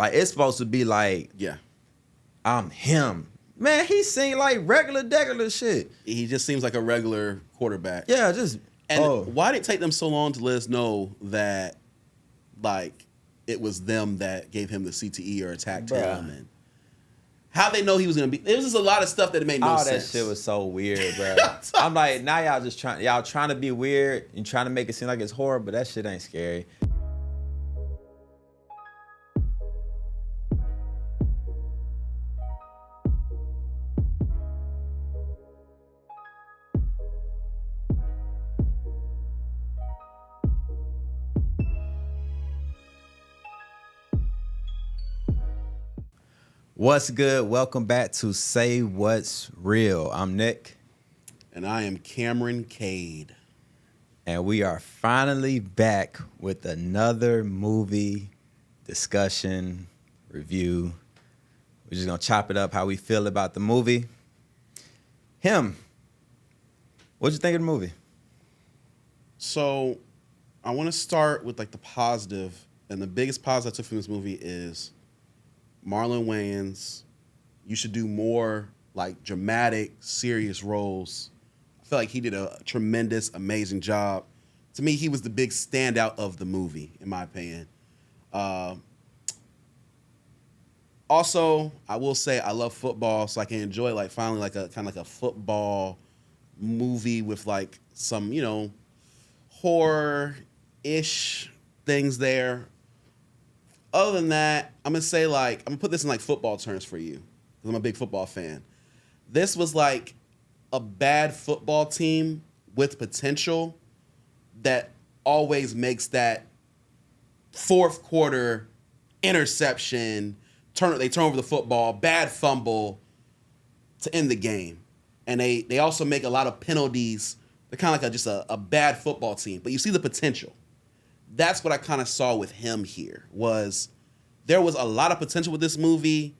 Like it's supposed to be like, Yeah. I'm him. Man, he sing like regular shit. He just seems like a regular quarterback. Yeah, just Why did it take them so long to let us know that, like, it was them that gave him the CTE or attacked him, and how they know he was gonna be? There was just a lot of stuff that made no sense. That shit was so weird, bro. I'm like, now y'all trying to be weird and trying to make it seem like it's horror, but that shit ain't scary. What's good? Welcome back to Saywhatsreel. I'm Nick. And I am Cameron Cade. And we are finally back with another movie discussion, review. We're just going to chop it up how we feel about the movie. What'd you think of the movie? So, I want to start with like the positive. And the biggest positive I took from this movie is Marlon Wayans. You should do more like dramatic, serious roles. I feel like he did a tremendous, amazing job. To me, he was the big standout of the movie, in my opinion. Also, I will say I love football, so I can enjoy like finally like a kind of like a football movie with like some, horror-ish things there. Other than that, I'm going to say like, I'm going to put this in like football terms for you, because I'm a big football fan. This was like a bad football team with potential that always makes that fourth quarter interception, they turn over the football, bad fumble to end the game. And they also make a lot of penalties. They're kind of like just a bad football team, but you see the potential. That's what I kind of saw with him here, there was a lot of potential with this movie,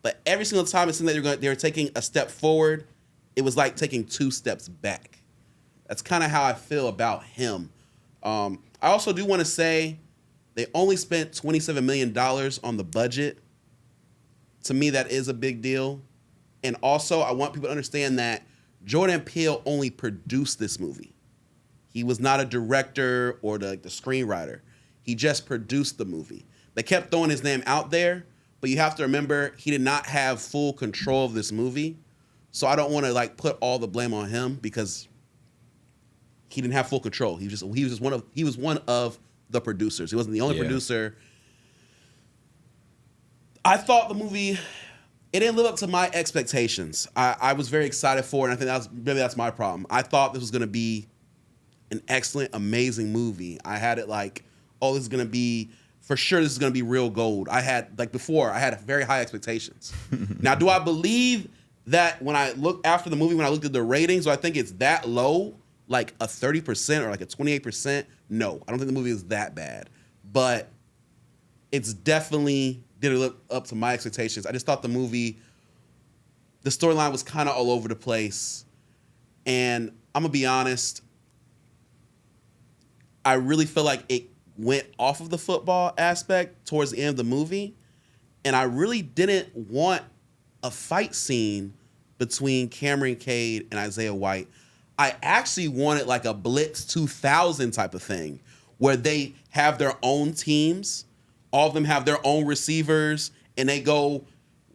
but every single time it seemed like they were taking a step forward, it was like taking 2 steps back. That's kind of how I feel about him. I also do want to say they only spent $27 million on the budget. To me, that is a big deal. And also, I want people to understand that Jordan Peele only produced this movie. He was not a director or the screenwriter. He just produced the movie. They kept throwing his name out there, but you have to remember he did not have full control of this movie. So I don't want to like put all the blame on him because he didn't have full control. He was one of the producers. He wasn't the only producer. I thought the movie, it didn't live up to my expectations. I was very excited for it, and I think that's my problem. I thought this was going to be an excellent, amazing movie. I had it like, this is going to be, for sure this is going to be real gold. I had very high expectations. Now, do I believe that when I looked after the movie, when I looked at the ratings, do I think it's that low, like a 30% or like a 28%? No, I don't think the movie is that bad. But it's definitely didn't live up to my expectations. I just thought the storyline was kind of all over the place. And I'm going to be honest, I really feel like it went off of the football aspect towards the end of the movie. And I really didn't want a fight scene between Cameron Cade and Isaiah White. I actually wanted like a Blitz 2000 type of thing where they have their own teams. All of them have their own receivers and they go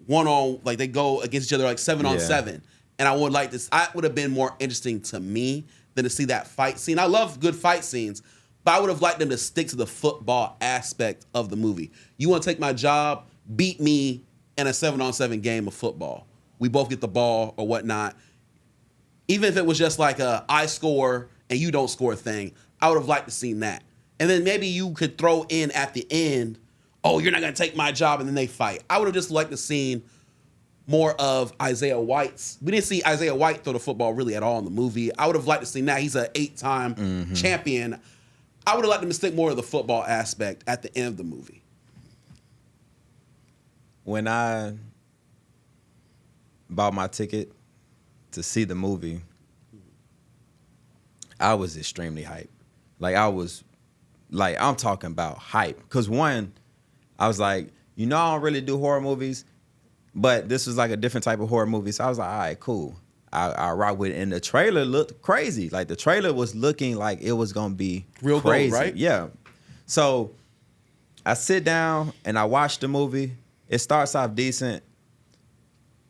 they go against each other like 7-on-7. And I would like this. That would have been more interesting to me than to see that fight scene. I love good fight scenes, but I would have liked them to stick to the football aspect of the movie. You want to take my job? Beat me in a 7-on-7 game of football. We both get the ball or whatnot. Even if it was just like I score and you don't score thing, I would have liked to see that. And then maybe you could throw in at the end, you're not going to take my job, and then they fight. I would have just liked to see more of Isaiah White's. We didn't see Isaiah White throw the football really at all in the movie. I would have liked to see that. He's an 8-time champion. I would have liked them to stick more of the football aspect at the end of the movie. When I bought my ticket to see the movie, I was extremely hyped. I'm talking about hype. Because one, I was like, you know, I don't really do horror movies, but this was like a different type of horror movie. So I was like, all right, cool. I rock with it. And the trailer looked crazy. Like the trailer was looking like it was gonna be real crazy. gold, right? Yeah. So I sit down and I watch the movie. It starts off decent.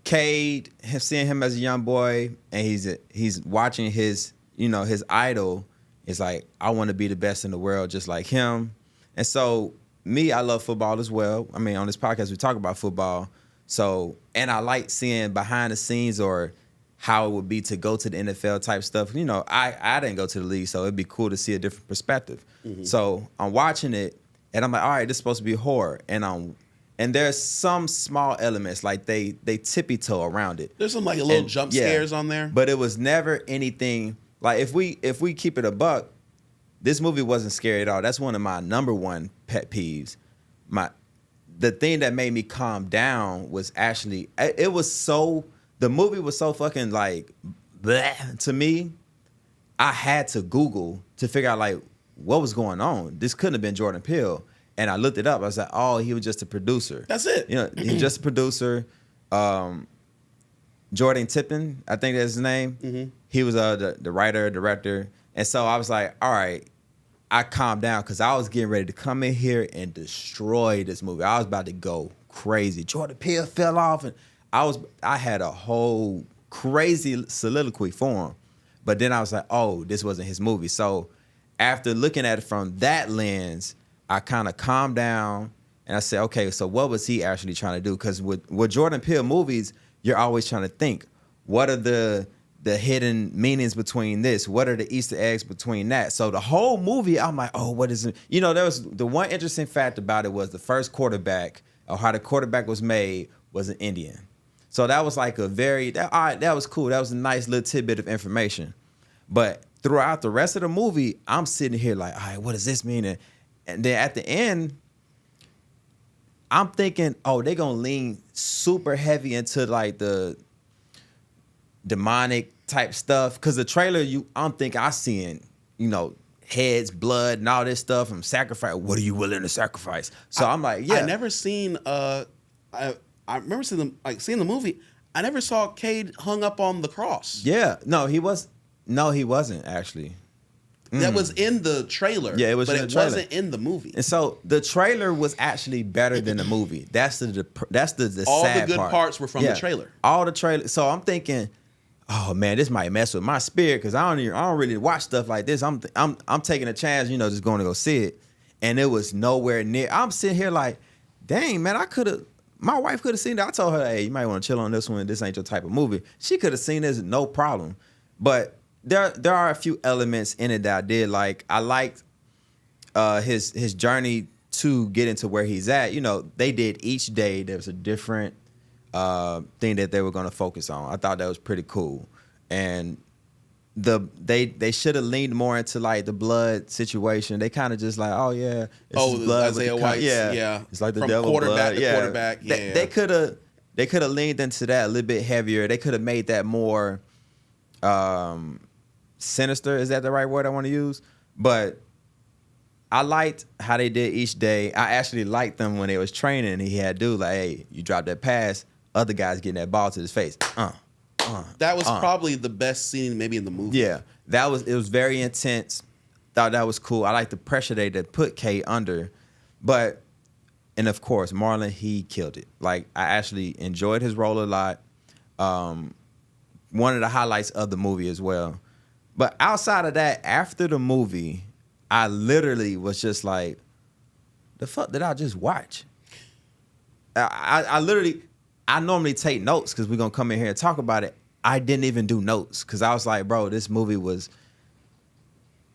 Cade, seeing him as a young boy, and he's watching his, his idol. Is like, I want to be the best in the world, just like him. And so me, I love football as well. I mean, on this podcast we talk about football. So, and I like seeing behind the scenes or how it would be to go to the NFL type stuff. I didn't go to the league, so it'd be cool to see a different perspective. Mm-hmm. So I'm watching it, and I'm like, all right, this is supposed to be horror, and there's some small elements like they tippy toe around it. There's some like a little jump scares on there, but it was never anything like if we keep it a buck. This movie wasn't scary at all. That's one of my number one pet peeves. The thing that made me calm down was actually the movie was so fucking like bleh to me. I had to Google to figure out like what was going on. This couldn't have been Jordan Peele. And I looked it up. I was like, oh, he was just a producer. That's it. He was just a producer. Jordan Tippin, I think that's his name. Mm-hmm. He was the writer, director. And so I was like, all right, I calmed down because I was getting ready to come in here and destroy this movie. I was about to go crazy. Jordan Peele fell off, and I had a whole crazy soliloquy for him. But then I was like, oh, this wasn't his movie. So after looking at it from that lens, I kind of calmed down and I said, okay, so what was he actually trying to do? Because with Jordan Peele movies, you're always trying to think, what are the hidden meanings between this? What are the Easter eggs between that? So the whole movie, I'm like, oh, what is it? There was the one interesting fact about it was the first quarterback or how the quarterback was made was an Indian. So that was like that was cool. That was a nice little tidbit of information. But throughout the rest of the movie, I'm sitting here like, all right, what does this mean? And then at the end, I'm thinking, oh, they're going to lean super heavy into like the demonic type stuff. Because the trailer, I'm thinking I seeing, heads, blood, and all this stuff and sacrifice. What are you willing to sacrifice? So I'm like, yeah. I never seen, I remember seeing the movie. I never saw Cade hung up on the cross. Yeah. No, he wasn't actually. That was in the trailer. Yeah, it was, but in the it trailer. wasn't in the movie. And so the trailer was actually better than the movie. That's the all sad the good part. Parts were from the trailer. All the trailer. So I'm thinking, oh man, this might mess with my spirit because I don't really watch stuff like this. I'm taking a chance, just going to go see it, and it was nowhere near. I'm sitting here like, dang man, my wife could have seen that. I told her, hey, you might want to chill on this one. This ain't your type of movie. She could have seen this, no problem. But there are a few elements in it that I did like. I liked his journey to get into where he's at. They did each day. There was a different thing that they were going to focus on. I thought that was pretty cool. And they should have leaned more into like the blood situation. They kind of just like, oh yeah, it's blood Isaiah White, yeah, it's like the from devil quarterback blood. to quarterback. Yeah, they could have leaned into that a little bit heavier. They could have made that more sinister. Is that the right word I want to use? But I liked how they did each day. I actually liked them when they was training and he had to do like, hey, you drop that pass, other guys getting that ball to his face. That was probably the best scene maybe in the movie. Yeah, it was very intense. Thought that was cool. I like the pressure they put Kay under. And of course, Marlon, he killed it. Like, I actually enjoyed his role a lot. One of the highlights of the movie as well. But outside of that, after the movie, I literally was just like, the fuck did I just watch? I normally take notes because we're going to come in here and talk about it. I didn't even do notes because I was like, bro, this movie was...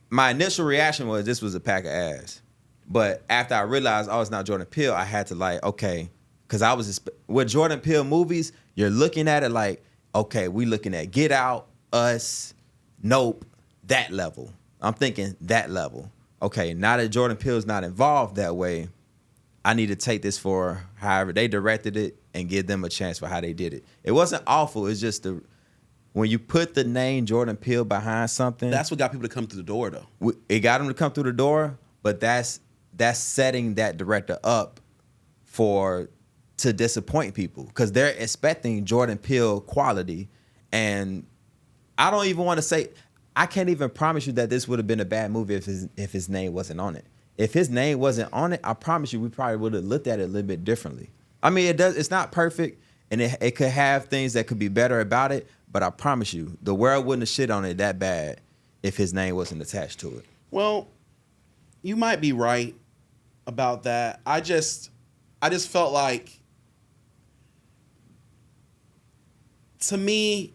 My initial reaction was this was a pack of ass. But after I realized, oh, it's not Jordan Peele, I had to like, okay. Because I was... With Jordan Peele movies, you're looking at it like, okay, we looking at Get Out, Us... Nope, that level. I'm thinking that level. Okay, now that Jordan Peele's not involved that way, I need to take this for however they directed it and give them a chance for how they did it. It wasn't awful. It's just when you put the name Jordan Peele behind something. That's what got people to come through the door, though. It got them to come through the door, but that's setting that director up to disappoint people because they're expecting Jordan Peele quality, and I don't even want to say. I can't even promise you that this would have been a bad movie if his name wasn't on it. If his name wasn't on it, I promise you we probably would have looked at it a little bit differently. I mean, it's not perfect, and it could have things that could be better about it, but I promise you, the world wouldn't have shit on it that bad if his name wasn't attached to it. Well, you might be right about that. I just felt like, to me,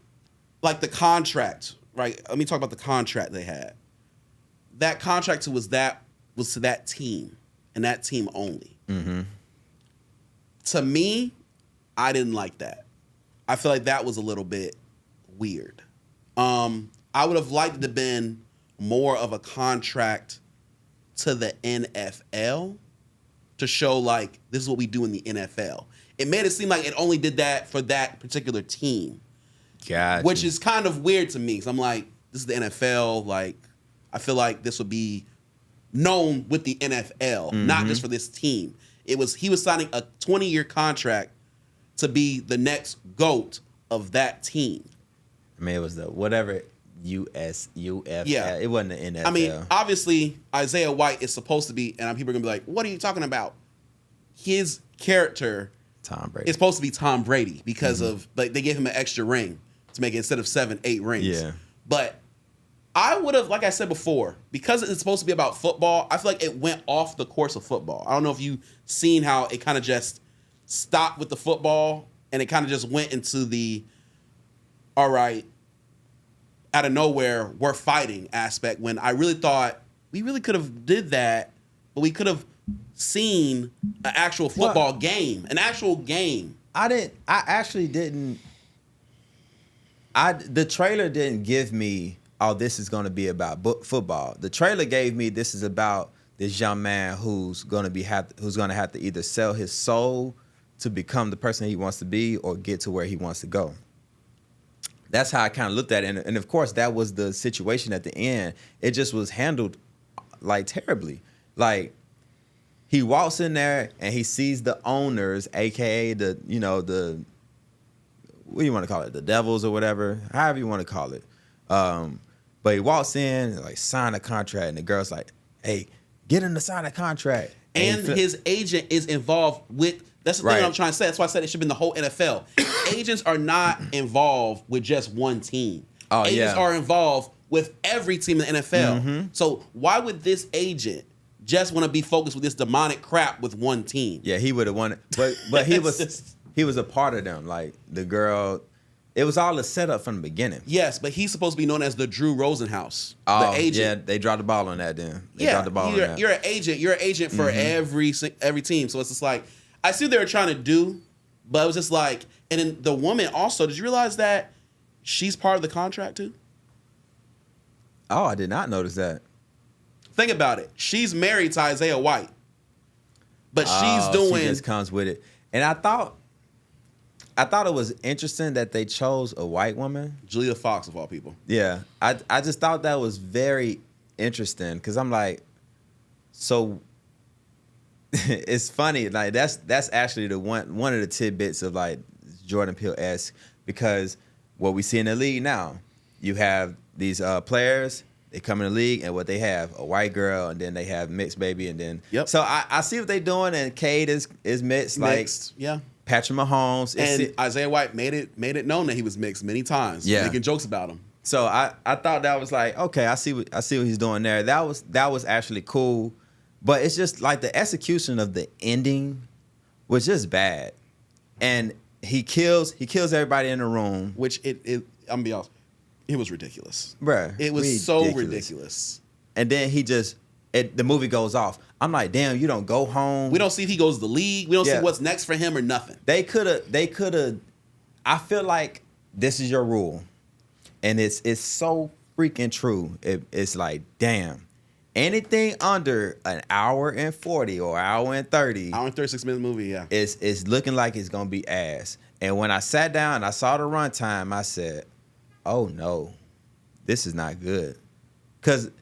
like the contract, right? Let me talk about the contract they had. That contract was to that team and that team only. Mm-hmm. To me, I didn't like that. I feel like that was a little bit weird. I would have liked it to have been more of a contract to the NFL to show like this is what we do in the NFL. It made it seem like it only did that for that particular team. Gotcha. Which is kind of weird to me because I'm like, this is the NFL. Like, I feel like this would be known with the NFL, not just for this team. He was signing a 20-year contract to be the next GOAT of that team. I mean, it was the whatever UF. Yeah. It wasn't the NFL. I mean, obviously, Isaiah White is supposed to be, and people are going to be like, what are you talking about? His character Tom Brady. is supposed to be Tom Brady because of, like, they gave him an extra ring to make it instead of 7, 8 rings. Yeah. But I would have, like I said before, because it's supposed to be about football, I feel like it went off the course of football. I don't know if you've seen how it kind of just stopped with the football and it kind of just went into the, all right, out of nowhere, we're fighting aspect, when I really thought we really could have did that, but we could have seen an actual football game, an actual game. I actually didn't. The trailer didn't give me, oh, this is going to be about football. The trailer gave me this is about this young man who's going to have to either sell his soul to become the person he wants to be or get to where he wants to go. That's how I kind of looked at it. And of course, that was the situation at the end. It just was handled like terribly. Like, he walks in there and he sees the owners, aka the what do you want to call it? The devils or whatever, however you want to call it. But he walks in and like sign a contract, and the girl's like, "Hey, get him to sign a contract." And his agent is involved with. That's the thing I'm trying to say. That's why I said it should have been the whole NFL. Agents are not involved with just one team. Agents are involved with every team in the NFL. Mm-hmm. So why would this agent just want to be focused with this demonic crap with one team? Yeah, he would have wanted, but he was a part of them. Like the girl, it was all a setup from the beginning. Yes, but he's supposed to be known as the Drew Rosenhaus, the agent. Yeah, they dropped the ball on that. Then dropped the ball on that. You're an agent. You're an agent for every team. So it's just like, I see what they were trying to do, but it was just like, and then the woman also, did you realize that she's part of the contract too? Oh, I did not notice that. Think about it. She's married to Isaiah White, but she's doing. She just comes with it, and I thought it was interesting that they chose a white woman, Julia Fox of all people. Yeah, I just thought that was very interesting because I'm like, so. It's funny, like that's actually the one of the tidbits of like Jordan Peele-esque, because what we see in the league now, you have these players, they come in the league, and what they have, a white girl, and then they have mixed baby, and then so I see what they're doing, and Cade is mixed, like Patrick Mahomes, and Isaiah White made it known that he was mixed many times, making jokes about him. So I thought that was like, okay, I see what he's doing there. That was actually cool. But it's just like the execution of the ending was just bad, and he kills everybody in the room. Which I'm gonna be honest, it was ridiculous, bruh. It was so ridiculous. And then the movie goes off. I'm like, damn, you don't go home. We don't see if he goes to the league. We don't see what's next for him or nothing. They could have. I feel like this is your rule, and it's so freaking true. It's like, damn. Anything under an hour and 40 or hour and 30. Hour and 36-minute movie, yeah. It's looking like it's going to be ass. And when I sat down and I saw the runtime, I said, oh, no, this is not good. Because,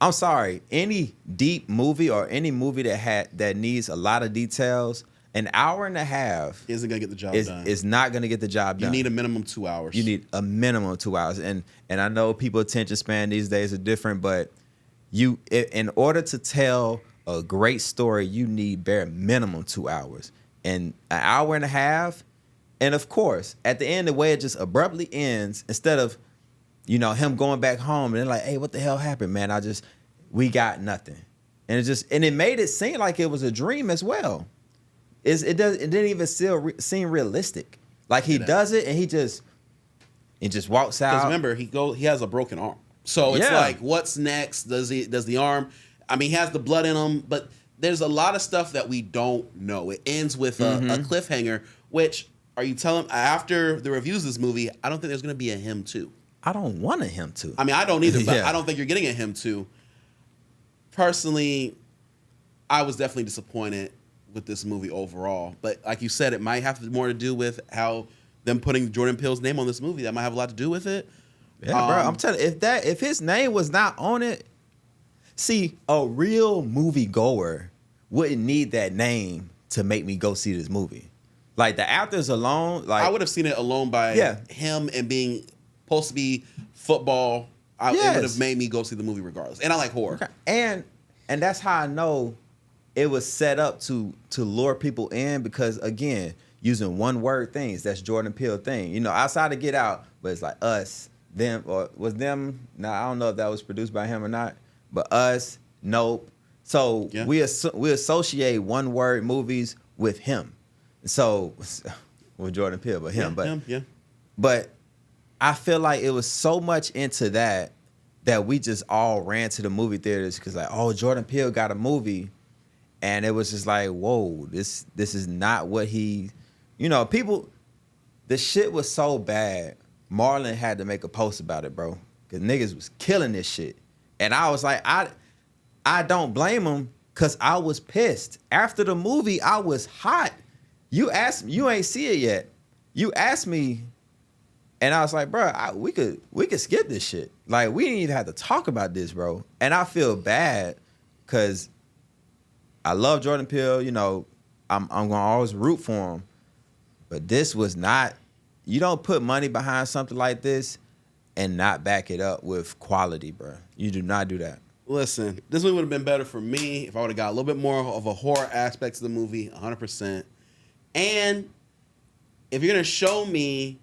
I'm sorry, any deep movie or any movie that needs a lot of details, an hour and a half Isn't gonna get the job done. is not gonna get the job You done. need a minimum 2 hours. You need a minimum of 2 hours, and I know people's attention span these days are different, but in order to tell a great story, you need bare minimum 2 hours, and an hour and a half. And of course, at the end, the way it just abruptly ends, instead of, him going back home and they're like, hey, what the hell happened, man? We got nothing. And it made it seem like it was a dream as well. It didn't even seem realistic. Like he does it and he just walks out. Because remember, he has a broken arm. So it's like, what's next? Does the arm, I mean, he has the blood in him, but there's a lot of stuff that we don't know. It ends with a cliffhanger, which, are you telling, after the reviews of this movie, I don't think there's going to be a him too. I don't want a him too. I mean, I don't either, but I don't think you're getting a him too. Personally, I was definitely disappointed with this movie overall. But like you said, it might have more to do with how them putting Jordan Peele's name on this movie. That might have a lot to do with it. Yeah, bro. I'm telling you, if his name was not on it, see, a real movie goer wouldn't need that name to make me go see this movie. Like the actors alone, like I would have seen it alone by him and being supposed to be football. It would have made me go see the movie regardless. And I like horror. Okay. And that's how I know it was set up to lure people in, because again, using one word things, that's Jordan Peele thing. Outside of Get Out, but it's like Us, them, or was them. Now I don't know if that was produced by him or not, but Us, Nope. So we associate one word movies with him. So with Jordan Peele, but him, but I feel like it was so much into that we just all ran to the movie theaters because like, oh, Jordan Peele got a movie, and it was just like, whoa, this is not what he, people. The shit was so bad. Marlon had to make a post about it, bro, because niggas was killing this shit, and I was like, I don't blame him, because I was pissed after the movie. I was hot. You asked me, you ain't see it yet. You asked me, and I was like, bro, we could skip this shit. Like, we didn't even have to talk about this, bro. And I feel bad because I love Jordan Peele. I'm gonna always root for him. But this was not. You don't put money behind something like this and not back it up with quality, bro. You do not do that. Listen, this movie would have been better for me if I would have got a little bit more of a horror aspect to the movie, 100%. And if you're going to show me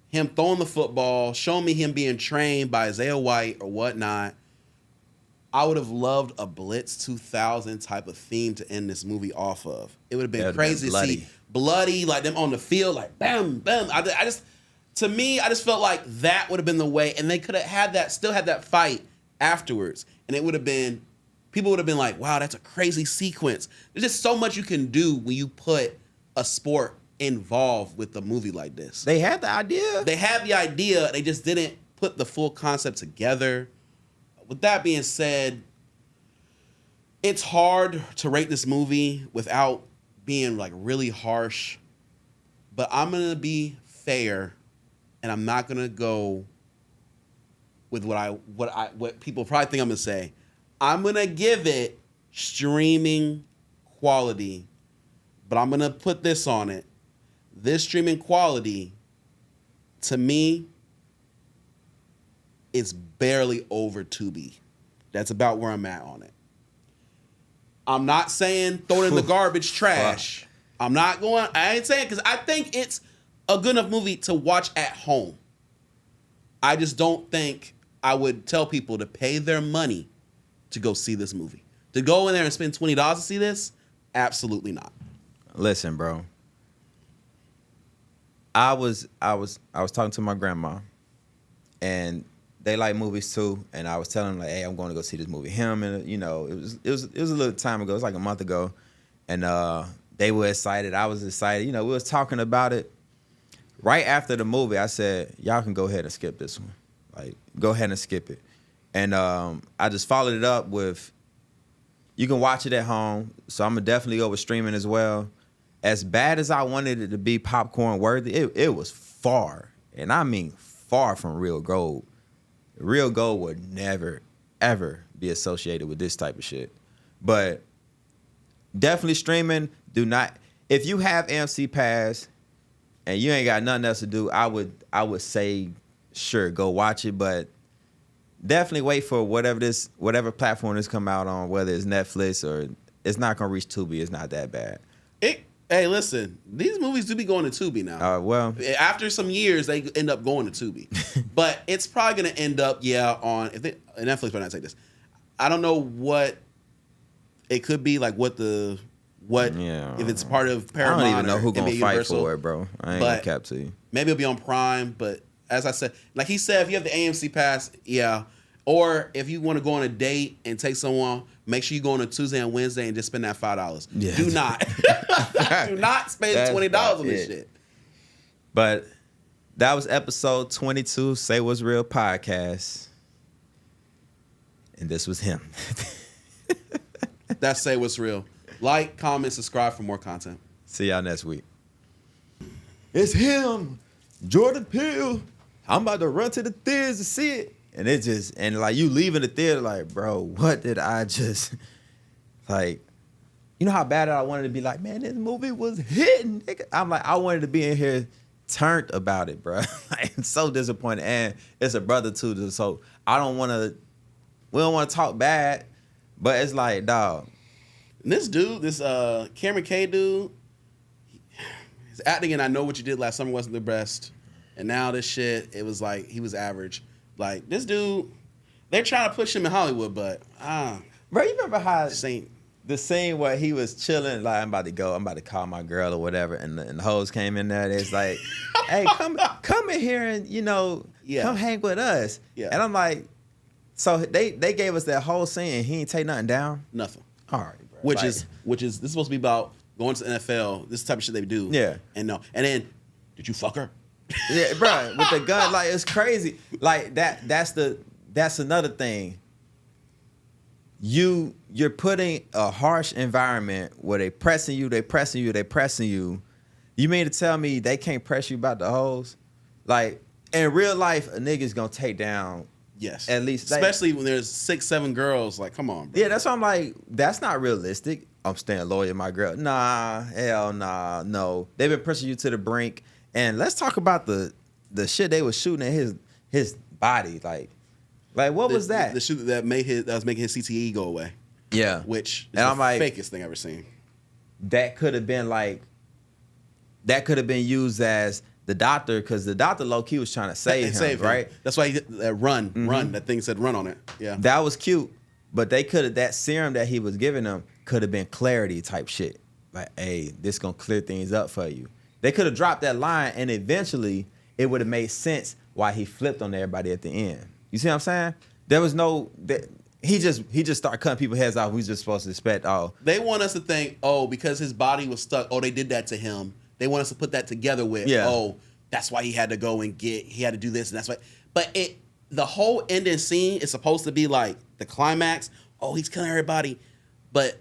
him throwing the football, show me him being trained by Isaiah White or whatnot, I would have loved a Blitz 2000 type of theme to end this movie off of. It would have been crazy to see bloody, like them on the field, like bam, bam. I just felt like that would have been the way, and they could have still had that fight afterwards. And it would have been, people would have been like, wow, that's a crazy sequence. There's just so much you can do when you put a sport involved with a movie like this. They had the idea. They had the idea. They just didn't put the full concept together. With that being said, it's hard to rate this movie without being like really harsh. But I'm going to be fair, and I'm not going to go with what people probably think I'm going to say. I'm going to give it streaming quality, but I'm going to put this on it. This streaming quality, to me, is barely over Tubi. That's about where I'm at on it. I'm not saying throw it in the garbage trash. I ain't saying, because I think it's a good enough movie to watch at home. I just don't think I would tell people to pay their money to go see this movie. To go in there and spend $20 to see this? Absolutely not. Listen, bro. I was talking to my grandma, and they like movies too. And I was telling them like, hey, I'm going to go see this movie. Him, and it was a little time ago. It was like a month ago, and they were excited. I was excited. We was talking about it. Right after the movie, I said, y'all can go ahead and skip this one. Like, go ahead and skip it. And I just followed it up with, you can watch it at home. So I'm going to definitely go with streaming as well. As bad as I wanted it to be popcorn worthy, it was far, and I mean far from real gold. Real gold would never, ever be associated with this type of shit. But definitely streaming, if you have AMC Pass and you ain't got nothing else to do, I would say sure go watch it, but definitely wait for whatever platform this come out on, whether it's Netflix or it's not gonna reach Tubi. It's not that bad. Hey, listen, these movies do be going to Tubi now. Well, after some years, they end up going to Tubi, but it's probably going to end up, on Netflix. Might not take this. I don't know what it could be like. If it's part of Paramount. I don't even know who gonna fight Universal, for it, bro. I ain't gonna cap to you. Maybe it'll be on Prime, but as I said, like he said, if you have the AMC Pass, or if you want to go on a date and take someone, make sure you go on a Tuesday and Wednesday and just spend that $5. Yeah. Do not spend $20 on this shit. But that was episode 22, Saywhatsreel podcast, and this was him. That's Saywhatsreel. Like, comment, subscribe for more content. See y'all next week. It's him, Jordan Peele. I'm about to run to the theaters to see it. And it just, and like you leaving the theater like, bro, what did I just, like, you know how bad I wanted to be like, man, this movie was hitting. I'm like, I wanted to be in here turned about it, bro. Like, I'm so disappointed. And it's a brother too, so we don't want to talk bad, but it's like, dog. And this dude, this Cameron K dude, his acting and I Know What You Did Last Summer wasn't the best. And now this shit, it was like, he was average. Like, this dude, they're trying to push him in Hollywood, but bro, you remember how the scene where he was chilling, like, I'm about to call my girl or whatever, and the hoes came in there, it's like, hey, come in here and, come hang with us. Yeah. And I'm like, so they gave us that whole scene and he ain't take nothing down? Nothing. All right, bro. Which is this is supposed to be about going to the NFL, this type of shit they do. Yeah. And then, did you fuck her? Yeah, bro, with the gun, like, it's crazy. Like, that's another thing. You're putting a harsh environment where they pressing you. You mean to tell me they can't press you about the hoes? Like, in real life, a nigga's gonna take down. Yes. At least, especially when there's 6-7 girls. Like, come on, bro. Yeah, that's why I'm like, that's not realistic. I'm staying loyal to my girl. Nah, hell nah, no. They've been pushing you to the brink. And let's talk about the shit they was shooting at his body. Like what was that? The shoot that was making his CTE go away. Yeah. Which is and the I'm like, fakest thing I've ever seen. That could have been used as the doctor, because the doctor low-key was trying to save him, right? That's why run. That thing said run on it. Yeah. That was cute. But that serum that he was giving them could have been clarity type shit. Like, hey, this gonna clear things up for you. They could have dropped that line, and eventually it would have made sense why he flipped on everybody at the end. You see what I'm saying? There was he just started cutting people's heads off. We was just supposed to expect, They want us to think, because his body was stuck. They did that to him. They want us to put that together with, that's why he had to go and he had to do this, and that's why. But the whole ending scene is supposed to be like the climax. He's killing everybody, but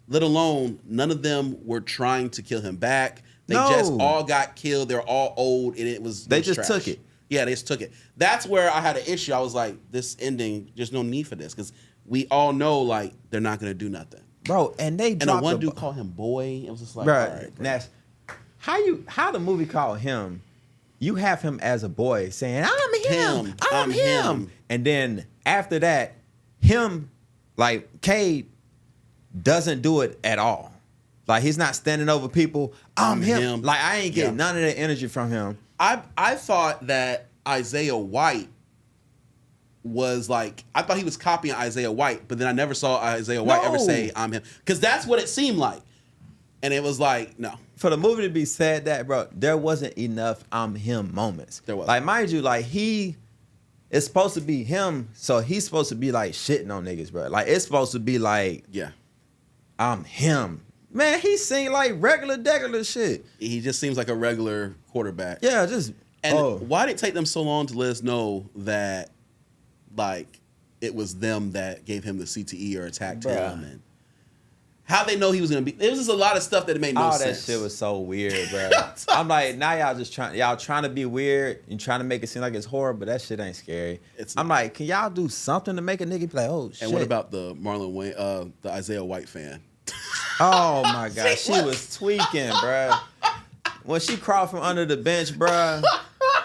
let alone none of them were trying to kill him back. They just all got killed. They're all old, and it was just trash. took it. Yeah, they just took it. That's where I had an issue. I was like, this ending, there's no need for this, because we all know, like, they're not going to do nothing. Bro, and the one dude called him boy. It was just like, bro, all right, bro. Nash, how the movie called him, you have him as a boy saying, I'm him. And then after that, him, like, Cade doesn't do it at all. Like, he's not standing over people. I'm him. Like, I ain't getting none of that energy from him. I thought that Isaiah White was like, I thought he was copying Isaiah White, but then I never saw Isaiah White ever say I'm him. Because that's what it seemed like. And it was like, no. For the movie to be said that, bro, there wasn't enough I'm him moments. There was. Like, mind you, like, it's supposed to be him, so he's supposed to be, like, shitting on niggas, bro. Like, it's supposed to be like, I'm him. Man, he sing like regular shit. He just seems like a regular quarterback. Yeah, just... And why did it take them so long to let us know that, like, it was them that gave him the CTE or attacked him? And how they know he was going to be... It was just a lot of stuff that made no sense. That shit was so weird, bro. I'm like, now y'all trying to be weird and trying to make it seem like it's horror, but that shit ain't scary. I'm like, can y'all do something to make a nigga be like, oh, shit? And what about the Marlon Wayne, the Isaiah White fan? Oh my God, she was tweaking, bruh. When she crawled from under the bench, bruh,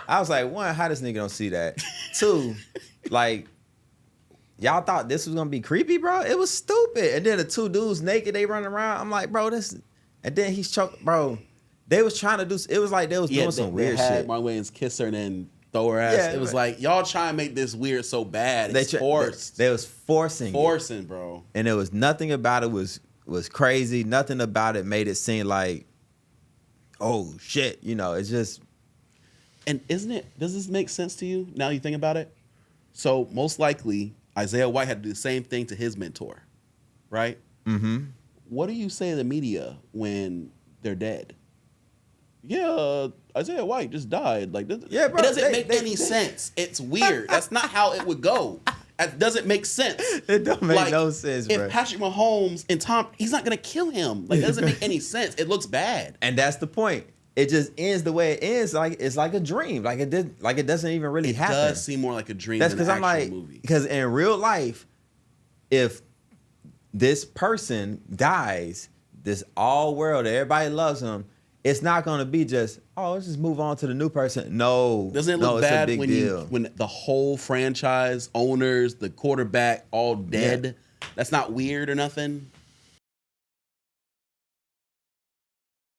I was like, one, how this nigga don't see that? Two, like, y'all thought this was gonna be creepy, bro? It was stupid. And then the two dudes naked, they running around. I'm like, bro, this. And then he's choking, bro. They was trying to do. It was like they was doing some weird shit. Marlon Wayans kiss her and then throw her ass. Yeah, it was like y'all trying to make this weird so bad. It's forced. They was forcing, bro. And there was nothing about it was crazy. Nothing about it made it seem like, oh shit, it's just. And does this make sense to you now you think about it? So most likely Isaiah White had to do the same thing to his mentor, right? Mm-hmm. What do you say to the media when they're dead? Yeah, Isaiah White just died. Like, yeah, bro, it doesn't make any sense. It's weird. That's not how it would go. It doesn't make sense. It don't make no sense, bro. If Patrick Mahomes and Tom, he's not gonna kill him. Like, it doesn't make any sense. It looks bad. And that's the point. It just ends the way it ends. Like it's like a dream. Like it doesn't even really happen. It does seem more like a dream than an actual movie. Because in real life, if this person dies, this all world, everybody loves him, it's not going to be just, oh, let's just move on to the new person. No. Doesn't it look bad when the whole franchise owners, the quarterback, all dead? Yeah. That's not weird or nothing?